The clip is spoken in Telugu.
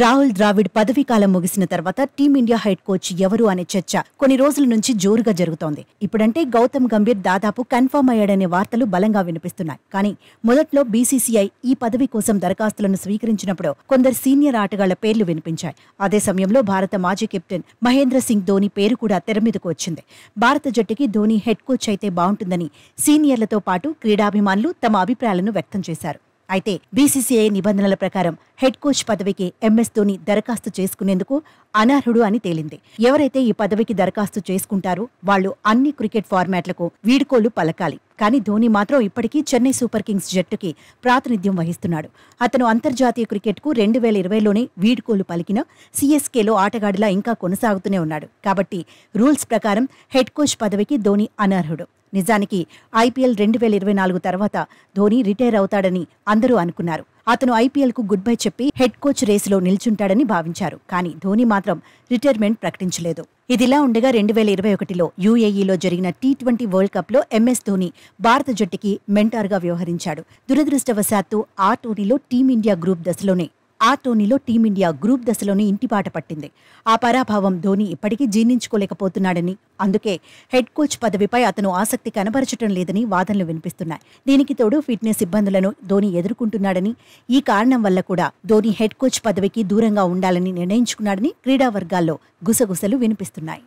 రాహుల్ ద్రావిడ్ పదవీ కాలం ముగిసిన తర్వాత టీమిండియా హెడ్ కోచ్ ఎవరు అనే చర్చ కొన్ని రోజుల నుంచి జోరుగా జరుగుతోంది. ఇప్పుడంటే గౌతమ్ గంభీర్ దాదాపు కన్ఫర్మ్ అయ్యాడనే వార్తలు బలంగా వినిపిస్తున్నాయి. కానీ మొదట్లో బీసీసీఐ ఈ పదవి కోసం దరఖాస్తులను స్వీకరించినప్పుడు కొందరు సీనియర్ ఆటగాళ్ల పేర్లు వినిపించాయి. అదే సమయంలో భారత మాజీ కెప్టెన్ మహేంద్ర సింగ్ ధోని పేరు కూడా తెరమీదకు వచ్చింది. భారత జట్టుకి ధోని హెడ్ కోచ్ అయితే బాగుంటుందని సీనియర్లతో పాటు క్రీడాభిమానులు తమ అభిప్రాయాలను వ్యక్తం చేశారు. అయితే బీసీసీఐ నిబంధనల ప్రకారం హెడ్ కోచ్ పదవికి ఎంఎస్ ధోని దరఖాస్తు చేసుకునేందుకు అనర్హుడు అని తేలింది. ఎవరైతే ఈ పదవికి దరఖాస్తు చేసుకుంటారో వాళ్లు అన్ని క్రికెట్ ఫార్మాట్లకు వీడ్కోలు పలకాలి. కానీ ధోని మాత్రం ఇప్పటికీ చెన్నై సూపర్ కింగ్స్ జట్టుకి ప్రాతినిధ్యం వహిస్తున్నాడు. అతను అంతర్జాతీయ క్రికెట్కు 2020లోనే వీడ్కోలు పలికిన సీఎస్కేలో ఆటగాడిలా ఇంకా కొనసాగుతూనే ఉన్నాడు. కాబట్టి రూల్స్ ప్రకారం హెడ్ కోచ్ పదవికి ధోని అనర్హుడు. నిజానికి ఐపీఎల్ 2024 తర్వాత ధోని రిటైర్ అవుతాడని అందరూ అనుకున్నారు. అతను ఐపీఎల్కు గుడ్ బై చెప్పి హెడ్ కోచ్ రేసులో నిల్చుంటాడని భావించారు. కానీ ధోని మాత్రం రిటైర్మెంట్ ప్రకటించలేదు. ఇదిలా ఉండగా 2021లో యూఏఈలో జరిగిన టీ20 వరల్డ్ కప్లో ఎంఎస్ ధోని భారత జట్టుకి మెంటార్గా వ్యవహరించాడు. దురదృష్టవశాత్తు ఆ టీమిండియా గ్రూప్ దశలోనే ఇంటిపాట పట్టింది. ఆ పరాభావం ధోని ఇప్పటికీ జీర్ణించుకోలేకపోతున్నాడని, అందుకే హెడ్ కోచ్ పదవిపై అతను ఆసక్తి కనబరచడం లేదని వాదనలు వినిపిస్తున్నాయి. దీనికి తోడు ఫిట్నెస్ ఇబ్బందులను ధోని ఎదుర్కొంటున్నాడని, ఈ కారణం వల్ల కూడా ధోని హెడ్ కోచ్ పదవికి దూరంగా ఉండాలని నిర్ణయించుకున్నాడని క్రీడా వర్గాల్లో గుసగుసలు వినిపిస్తున్నాయి.